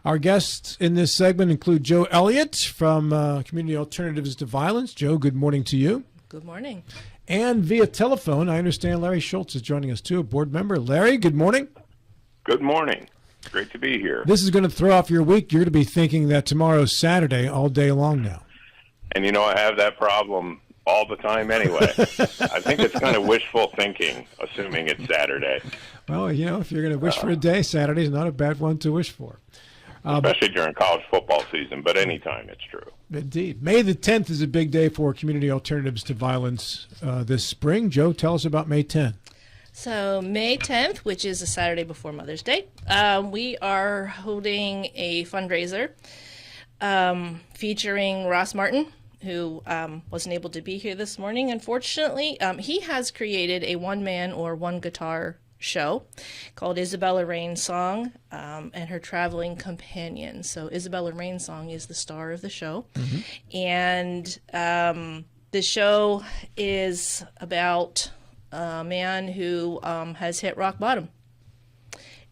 Our guests in this segment include Joe Elliott from Community Alternatives to Violence. Joe, good morning to you. Good morning. And via telephone, I understand Larry Schultz is joining us too, a board member. Larry, good morning. Good morning. Great to be here. This is going to throw off your week. You're going to be thinking that tomorrow's Saturday all day long now. And I have that problem all the time anyway. I think it's kind of wishful thinking, assuming it's Saturday. Well, if you're going to wish for a day, Saturday's not a bad one to wish for. Especially during college football season, but anytime it's true. Indeed. May the 10th is a big day for Community Alternatives to Violence this spring. Joe, tell us about May 10th. So May 10th, which is a Saturday before Mother's Day, we are holding a fundraiser featuring Ross Martin, who wasn't able to be here this morning, unfortunately. He has created a one-man or one-guitar show called Isabella Rain's Song and Her Traveling Companion. So Isabella Rain's Song is the star of the show. Mm-hmm. And the show is about a man who has hit rock bottom.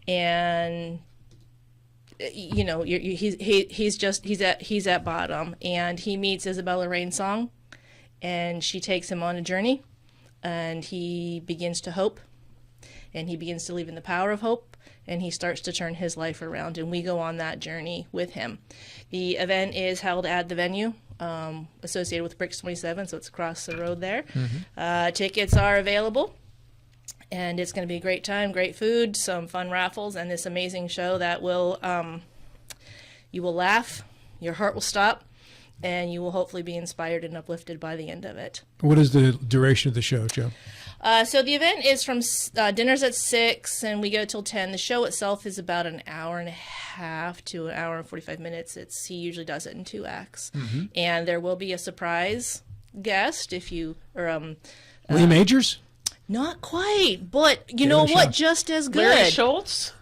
And he's at bottom, and he meets Isabella Rain's Song, and she takes him on a journey, and he begins to hope, and he begins to believe in the power of hope, and he starts to turn his life around, and we go on that journey with him. The event is held at the venue associated with Bricks 27, so it's across the road there. Mm-hmm. Tickets are available. And it's going to be a great time, great food, some fun raffles, and this amazing show that will, you will laugh, your heart will stop, and you will hopefully be inspired and uplifted by the end of it. What is the duration of the show, Joe? So the event is from dinner's at 6, and we go till 10. The show itself is about an hour and a half to an hour and 45 minutes. He usually does it in 2 acts. Mm-hmm. And there will be a surprise guest if you... Lee Majors? Not quite, but you know what? Shot. Just as good. Larry Schultz?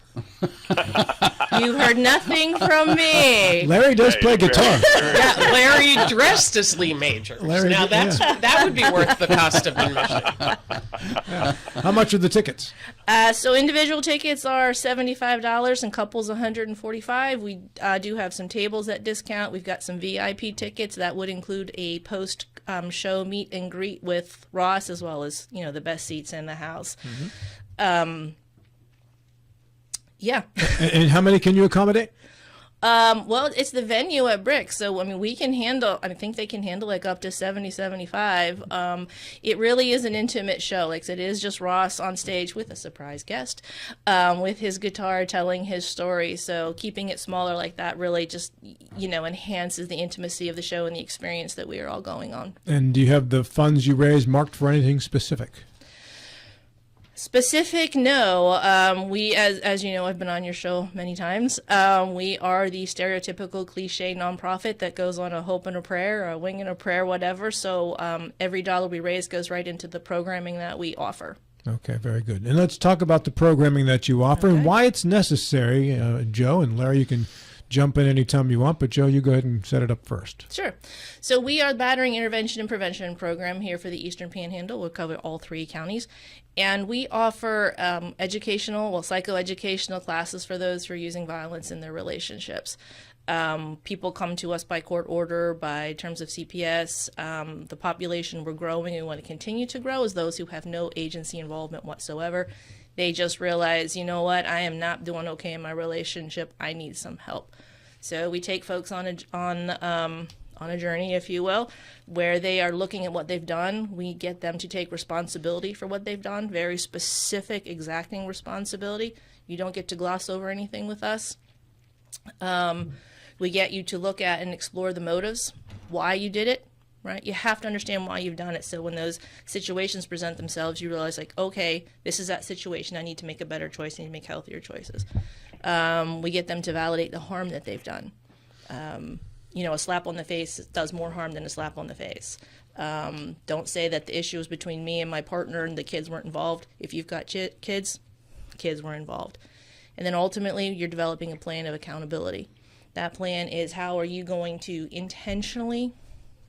You've heard nothing from me. Larry does play guitar. Yeah, Larry dressed as Lee Majors. Now that would be worth the cost of admission. Yeah. How much are the tickets? So individual tickets are $75 and couples $145. We do have some tables at discount. We've got some VIP tickets that would include a post show meet and greet with Ross, as well as the best seats in the house. Mm-hmm. Yeah. And how many can you accommodate? Well, it's the venue at Brick, so we can handle. I think they can handle up to 70, 75. It really is an intimate show. It is just Ross on stage with a surprise guest, with his guitar telling his story. So keeping it smaller like that really just enhances the intimacy of the show and the experience that we are all going on. And do you have the funds you raise marked for anything specific? Specific, no. We, as you know, I've been on your show many times. We are the stereotypical cliche nonprofit that goes on a hope and a prayer, a wing and a prayer, whatever. So every dollar we raise goes right into the programming that we offer. Okay, very good. And let's talk about the programming that you offer and why it's necessary. Joe and Larry, you can jump in anytime you want, but Joe, you go ahead and set it up first. Sure. So we are the Battering Intervention and Prevention Program here for the Eastern Panhandle. We'll cover all 3 counties. And we offer psychoeducational classes for those who are using violence in their relationships. People come to us by court order, by terms of CPS. The population we're growing and want to continue to grow is those who have no agency involvement whatsoever. They just realize, you know what, I am not doing okay in my relationship. I need some help. So we take folks on a journey, if you will, where they are looking at what they've done. We get them to take responsibility for what they've done, very specific, exacting responsibility. You don't get to gloss over anything with us. We get you to look at and explore the motives, why you did it. Right? You have to understand why you've done it. So when those situations present themselves, you realize, okay, this is that situation. I need to make a better choice. I need to make healthier choices. We get them to validate the harm that they've done. A slap on the face does more harm than a slap on the face. Don't say that the issue was between me and my partner and the kids weren't involved. If you've got kids were involved. And then ultimately, you're developing a plan of accountability. That plan is, how are you going to intentionally,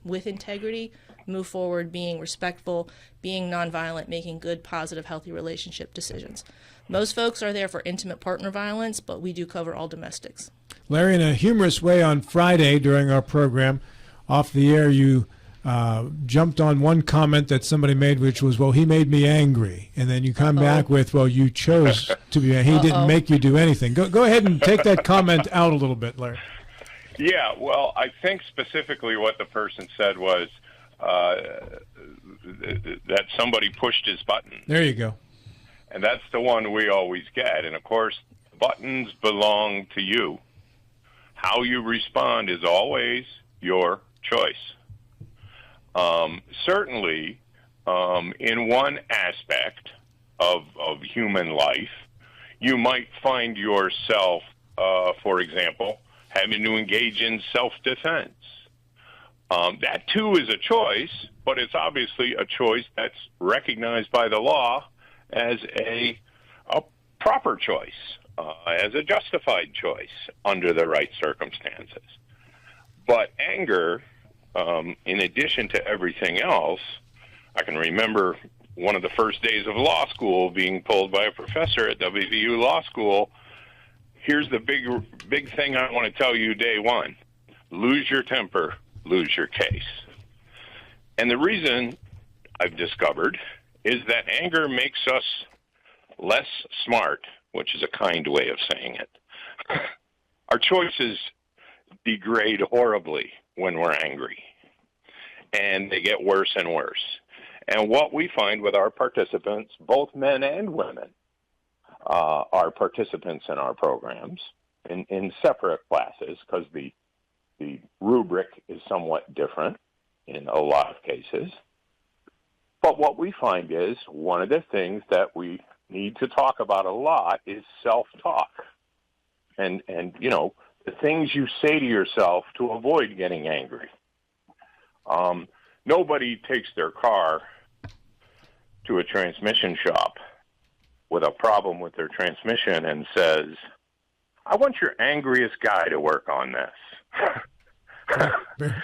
with integrity, move forward, being respectful, being nonviolent, making good, positive, healthy relationship decisions. Most folks are there for intimate partner violence, but we do cover all domestics. Larry, in a humorous way on Friday during our program, off the air, you jumped on one comment that somebody made, which was, well, he made me angry. And then you come back with, well, you chose to be, he didn't make you do anything. Go ahead and take that comment out a little bit, Larry. Yeah, well, I think specifically what the person said was that somebody pushed his button. There you go. And that's the one we always get. And, of course, buttons belong to you. How you respond is always your choice. Certainly, in one aspect of human life, you might find yourself, for example, having to engage in self-defense. That, too, is a choice, but it's obviously a choice that's recognized by the law as a proper choice, as a justified choice under the right circumstances. But anger, in addition to everything else, I can remember one of the first days of law school being told by a professor at WVU Law School, here's the big thing I want to tell you day one. Lose your temper, lose your case. And the reason I've discovered is that anger makes us less smart, which is a kind way of saying it. Our choices degrade horribly when we're angry, and they get worse and worse. And what we find with our participants, both men and women, are participants in our programs in separate classes because the rubric is somewhat different in a lot of cases. But what we find is one of the things that we need to talk about a lot is self-talk. And you know, the things you say to yourself to avoid getting angry. Nobody takes their car to a transmission shop with a problem with their transmission and says, I want your angriest guy to work on this.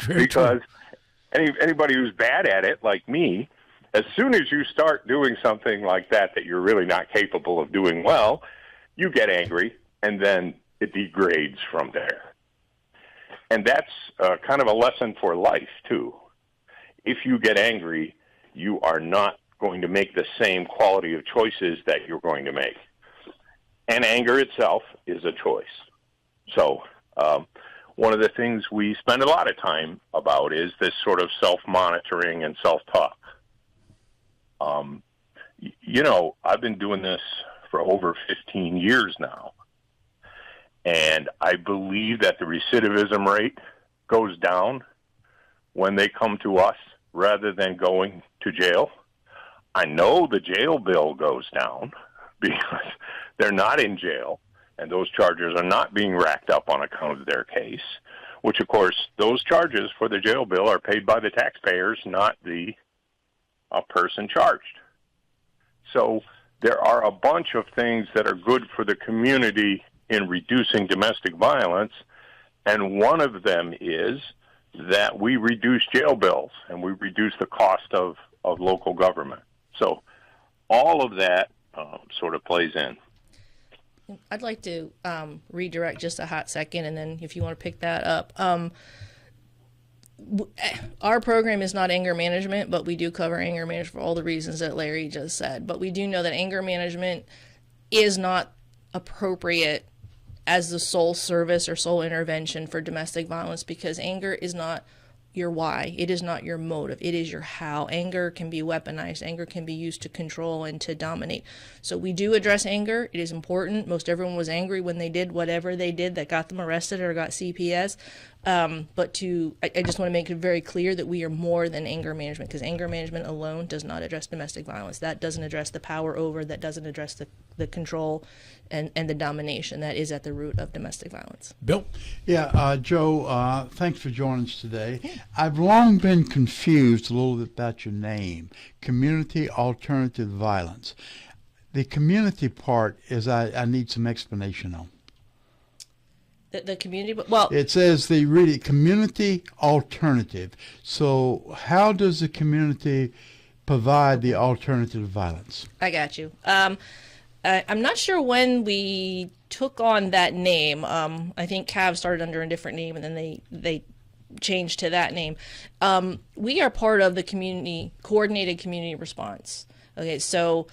Because anybody who's bad at it, like me, as soon as you start doing something like that you're really not capable of doing well, you get angry, and then it degrades from there. And that's kind of a lesson for life, too. If you get angry, you are not going to make the same quality of choices that you're going to make. And anger itself is a choice. So one of the things we spend a lot of time about is this sort of self-monitoring and self-talk. You know, I've been doing this for over 15 years now. And I believe that the recidivism rate goes down when they come to us rather than going to jail. I know the jail bill goes down because they're not in jail and those charges are not being racked up on account of their case, which, of course, those charges for the jail bill are paid by the taxpayers, not the person charged. So there are a bunch of things that are good for the community in reducing domestic violence, and one of them is that we reduce jail bills and we reduce the cost of local government. So all of that sort of plays in. I'd like to redirect just a hot second, and then if you want to pick that up. Our program is not anger management, but we do cover anger management for all the reasons that Larry just said. But we do know that anger management is not appropriate as the sole service or sole intervention for domestic violence, because anger is not your why. It is not your motive. It is your how. Anger can be weaponized. Anger can be used to control and to dominate. So we do address anger. It is important. Most everyone was angry when they did whatever they did that got them arrested or got CPS. But I just want to make it very clear that we are more than anger management, because anger management alone does not address domestic violence. That doesn't address the power over, that doesn't address the control and the domination that is at the root of domestic violence. Bill? Yeah, Joe, thanks for joining us today. I've long been confused a little bit about your name, Community Alternative Violence. The community part is I need some explanation on. The community, well, it says the really community alternative. So how does the community provide the alternative violence? I got you. I'm not sure when we took on that name. I think CAV started under a different name, and then they changed to that name. We are part of the coordinated community response. Okay, so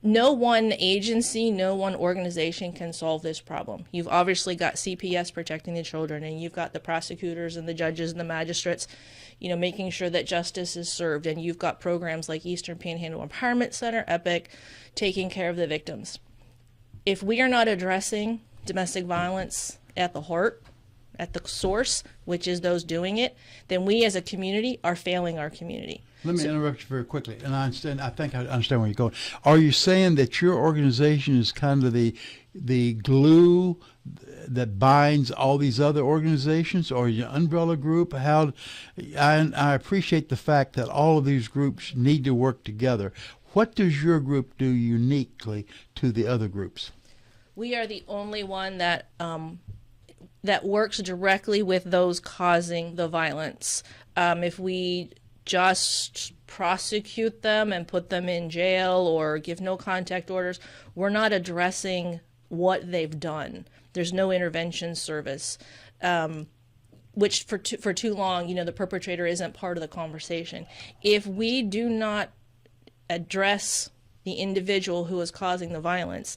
no one agency, no one organization can solve this problem. You've obviously got CPS protecting the children, and you've got the prosecutors and the judges and the magistrates, making sure that justice is served. And you've got programs like Eastern Panhandle Empowerment Center, EPIC, taking care of the victims. If we are not addressing domestic violence at the heart, at the source, which is those doing it, then we as a community are failing our community. Let me interrupt you very quickly, and I think I understand where you're going. Are you saying that your organization is kind of the glue that binds all these other organizations, or your umbrella group? I appreciate the fact that all of these groups need to work together. What does your group do uniquely to the other groups? We are the only one that works directly with those causing the violence. If we just prosecute them and put them in jail or give no contact orders, we're not addressing what they've done. There's no intervention service, which for too long, the perpetrator isn't part of the conversation. If we do not address the individual who is causing the violence,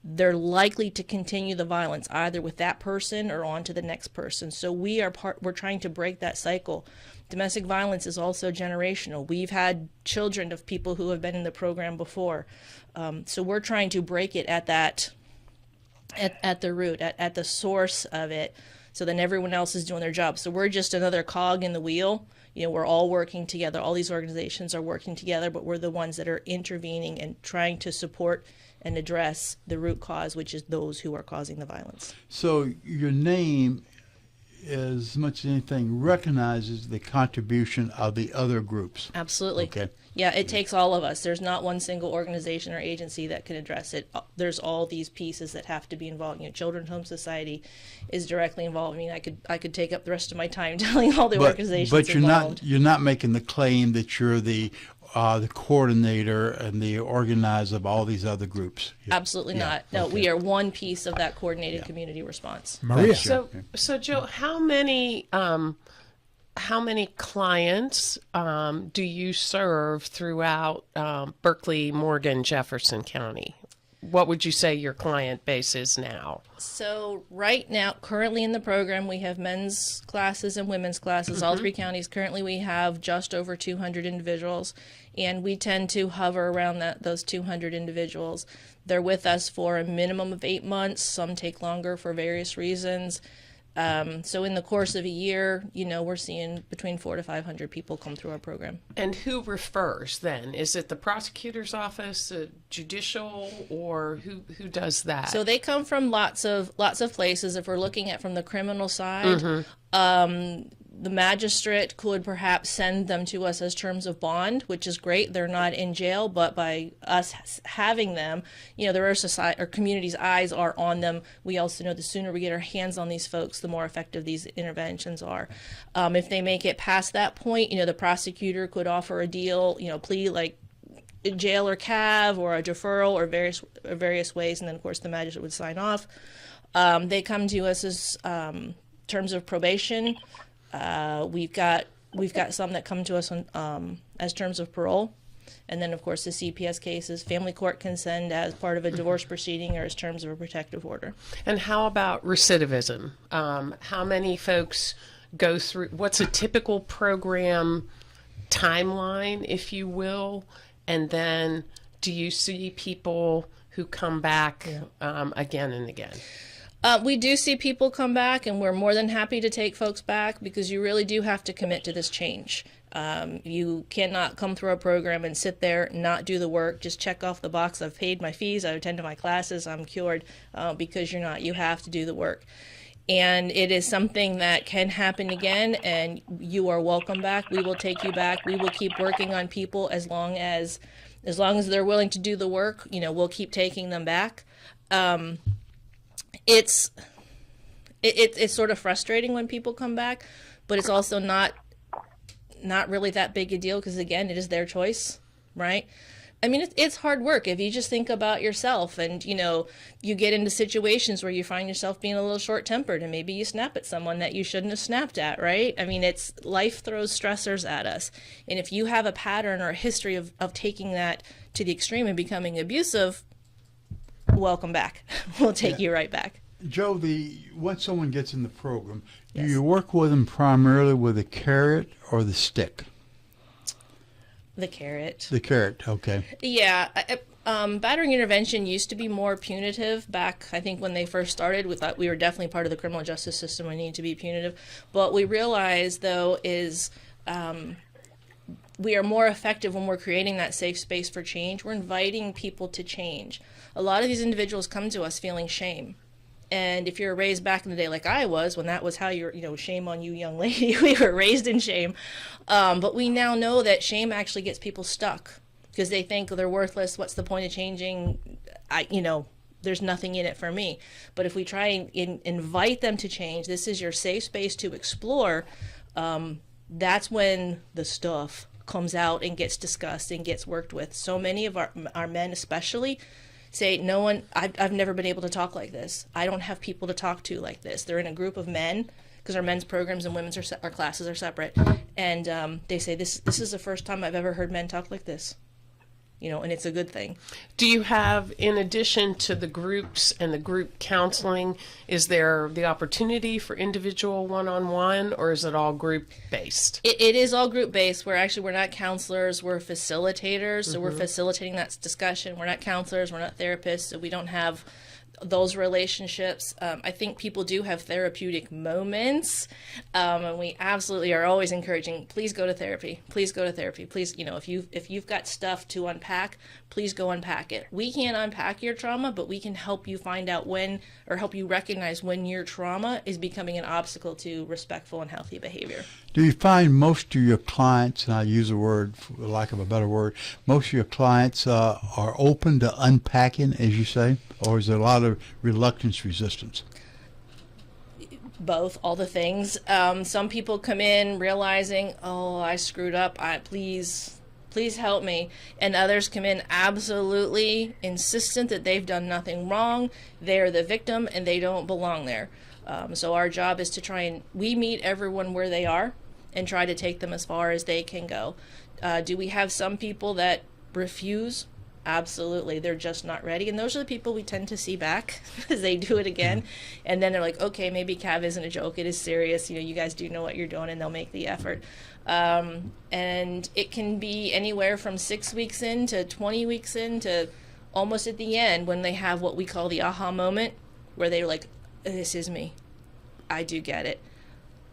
they're likely to continue the violence either with that person or on to the next person. So we're trying to break that cycle. Domestic violence is also generational. We've had children of people who have been in the program before. So we're trying to break it at the root, at the source of it, so then everyone else is doing their job. So we're just another cog in the wheel. We're all working together. All these organizations are working together, but we're the ones that are intervening and trying to support and address the root cause, which is those who are causing the violence. So your name, as much as anything, recognizes the contribution of the other groups. Absolutely. Okay. Yeah, it takes all of us. There's not one single organization or agency that can address it. There's all these pieces that have to be involved. Children's Home Society is directly involved. I mean, I could take up the rest of my time telling all the organizations involved. But you're not making the claim that you're the coordinator and the organizer of all these other groups. Absolutely not. No, okay. We are one piece of that coordinated community response. Maria. So Joe, how many clients do you serve throughout Berkeley, Morgan, Jefferson County? What would you say your client base is now? So right now, currently in the program, we have men's classes and women's classes, all three counties. Currently, we have just over 200 individuals, and we tend to hover around those 200 individuals. They're with us for a minimum of 8 months. Some take longer for various reasons. So in the course of a year, we're seeing between 400 to 500 people come through our program. And who refers then? Is it the prosecutor's office, judicial, or who does that? So they come from lots of places. If we're looking at from the criminal side, the magistrate could perhaps send them to us as terms of bond, which is great. They're not in jail, but by us having them, there are society or community's eyes are on them. We also know the sooner we get our hands on these folks, the more effective these interventions are. If they make it past that point, the prosecutor could offer a deal, plea like jail or CAV or a deferral or various ways, and then of course the magistrate would sign off. They come to us as terms of probation. We've got some that come to us on, as terms of parole, and then of course the CPS cases, family court can send as part of a divorce proceeding or as terms of a protective order. And how about recidivism? How many folks go through? What's a typical program timeline, if you will? And then do you see people who come back again and again? We do see people come back, and we're more than happy to take folks back because you really do have to commit to this change. You cannot come through our program and sit there, not do the work, just check off the box. I've paid my fees, I've attended my classes, I'm cured, because you're not. You have to do the work. And it is something that can happen again, and you are welcome back. We will take you back. We will keep working on people as long as they're willing to do the work. We'll keep taking them back. It's sort of frustrating when people come back, but it's also not really that big a deal because, again, it is their choice, right? I mean, it's hard work. If you just think about yourself and, you get into situations where you find yourself being a little short-tempered and maybe you snap at someone that you shouldn't have snapped at, right? I mean, life throws stressors at us. And if you have a pattern or a history of taking that to the extreme and becoming abusive, welcome back. We'll take you right back. Joe, once someone gets in the program, Yes. do you work with them primarily with a carrot or the stick? The carrot. The carrot, okay. Yeah. Battering intervention used to be more punitive back, I think, when they first started. We thought we were definitely part of the criminal justice system. We need to be punitive. But we realized, though, is we are more effective when we're creating that safe space for change. We're inviting people to change. A lot of these individuals come to us feeling shame. And if you're raised back in the day like I was, when that was how you're, shame on you, young lady, we were raised in shame. But we now know that shame actually gets people stuck because they think they're worthless. What's the point of changing? There's nothing in it for me. But if we try and invite them to change, this is your safe space to explore, that's when the stuff comes out and gets discussed and gets worked with. So many of our men especially say, I've never been able to talk like this. I don't have people to talk to like this. They're in a group of men because our men's programs and women's our classes are separate. And they say, this is the first time I've ever heard men talk like this. And it's a good thing. Do you have, in addition to the groups and the group counseling, is there the opportunity for individual one-on-one, or is it all group-based? It is all group-based. We're not counselors, we're facilitators, so we're facilitating that discussion. We're not counselors, we're not therapists, so we don't have those relationships. I think people do have therapeutic moments, and we absolutely are always encouraging, please go to therapy. Please go to therapy. Please, if you've got stuff to unpack, please go unpack it. We can't unpack your trauma, but we can help you find out help you recognize when your trauma is becoming an obstacle to respectful and healthy behavior. Do you find most of your clients, and I use a word for lack of a better word, most of your clients are open to unpacking, as you say, or is there a lot of reluctance, resistance? Both, all the things. Some people come in realizing, I screwed up. Please help me. And others come in absolutely insistent that they've done nothing wrong. They're the victim and they don't belong there. So our job is to we meet everyone where they are and try to take them as far as they can go. Do we have some people that refuse? Absolutely. They're just not ready. And those are the people we tend to see back as they do it again. And then they're like, okay, maybe CAV isn't a joke. It is serious. You guys do know what you're doing, and they'll make the effort. And it can be anywhere from 6 weeks in to 20 weeks in to almost at the end when they have what we call the aha moment, where they're like, this is me. I do get it.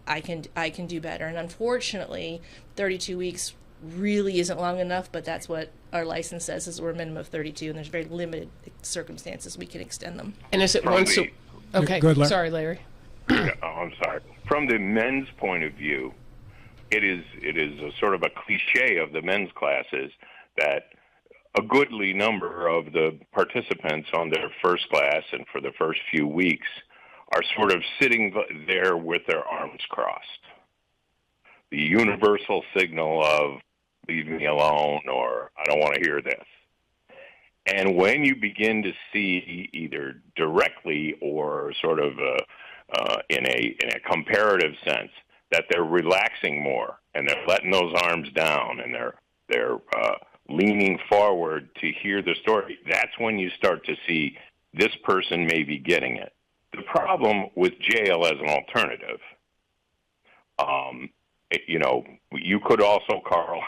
I can do better. And unfortunately, 32 weeks really isn't long enough, but that's what our license says, is we're a minimum of 32, and there's very limited circumstances we can extend them. And is it From once the- okay, Go ahead, Larry. sorry, Larry. I'm sorry. From the men's point of view, it is a sort of a cliche of the men's classes that a goodly number of the participants on their first class and for the first few weeks are sort of sitting there with their arms crossed. The universal signal of leave me alone, or I don't want to hear this. And when you begin to see either directly or sort of in a comparative sense that they're relaxing more and they're letting those arms down and they're leaning forward to hear the story, that's when you start to see this person may be getting it. The problem with jail as an alternative, you could also call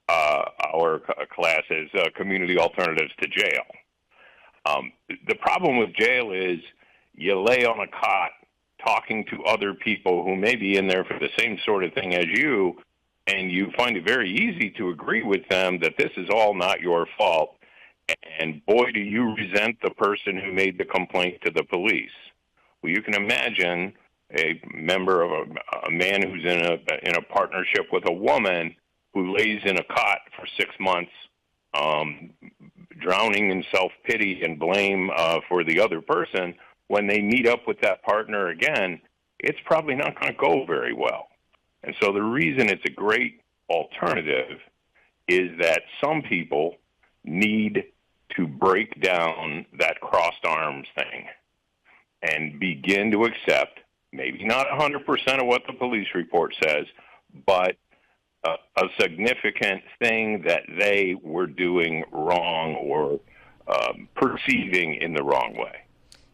our classes community alternatives to jail. The problem with jail is you lay on a cot talking to other people who may be in there for the same sort of thing as you, and you find it very easy to agree with them that this is all not your fault. And boy, do you resent the person who made the complaint to the police. Well, you can imagine a member of a man who's in a partnership with a woman who lays in a cot for 6 months, drowning in self-pity and blame for the other person. When they meet up with that partner again, it's probably not going to go very well. And so the reason it's a great alternative is that some people need to break down that crossed arms thing and begin to accept, maybe not 100% of what the police report says, but a significant thing that they were doing wrong or perceiving in the wrong way.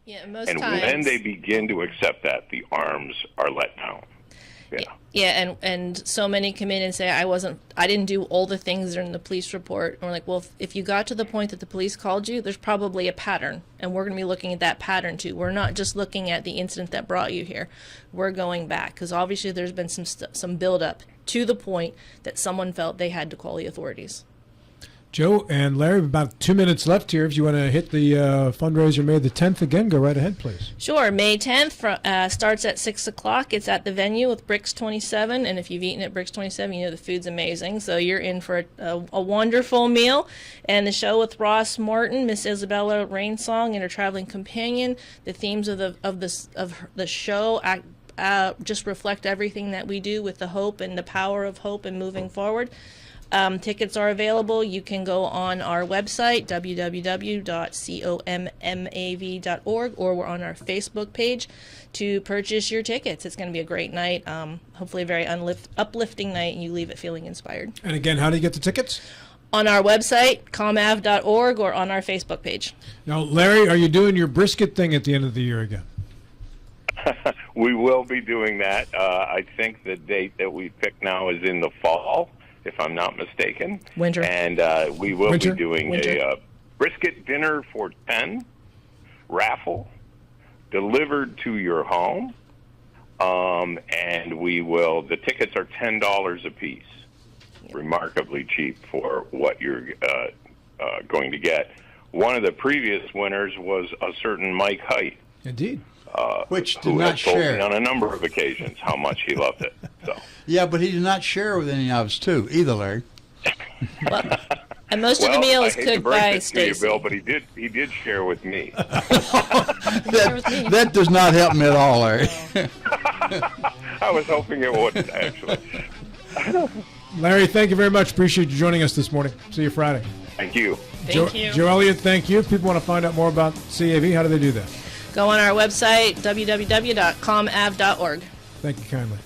Yeah, most And times. when they begin to accept that, the arms are let down. Yeah. Yeah, and so many come in and say, I didn't do all the things that are in the police report. And we're like, well, if you got to the point that the police called you, there's probably a pattern, and we're going to be looking at that pattern too. We're not just looking at the incident that brought you here. We're going back, because obviously there's been some buildup to the point that someone felt they had to call the authorities. Joe and Larry, about 2 minutes left here. If you want to hit the fundraiser May the 10th again, go right ahead, please. Sure. May 10th starts at 6 o'clock. It's at the venue with Bricks 27. And if you've eaten at Bricks 27, you know the food's amazing. So you're in for a wonderful meal. And the show with Ross Martin, Miss Isabella Rainsong, and her traveling companion. The themes of the show just reflect everything that we do with the hope and the power of hope and moving forward. Tickets are available. You can go on our website, www.commav.org, or we're on our Facebook page to purchase your tickets. It's going to be a great night, hopefully a very uplifting night, and you leave it feeling inspired. And again, how do you get the tickets? On our website, commav.org, or on our Facebook page. Now, Larry, are you doing your brisket thing at the end of the year again? We will be doing that. I think the date that we picked now is in the fall, if I'm not mistaken. Winter. And we will be doing a brisket dinner for 10 raffle delivered to your home. And the tickets are $10 a piece. Remarkably cheap for what you're going to get. One of the previous winners was a certain Mike Height. Indeed. Which did who not has told share. me on a number of occasions how much he loved it. So. Yeah, but he did not share with any of us, too, either, Larry. And most of the meal is I hate to cooked break by it to you, Stacy. Bill, but he did share with me. That does not help me at all, Larry. I was hoping it wouldn't, actually. Larry, thank you very much. Appreciate you joining us this morning. See you Friday. Thank you. Thank you. Joe Elliott, thank you. If people want to find out more about CAV, how do they do that? Go on our website, www.comav.org. Thank you kindly.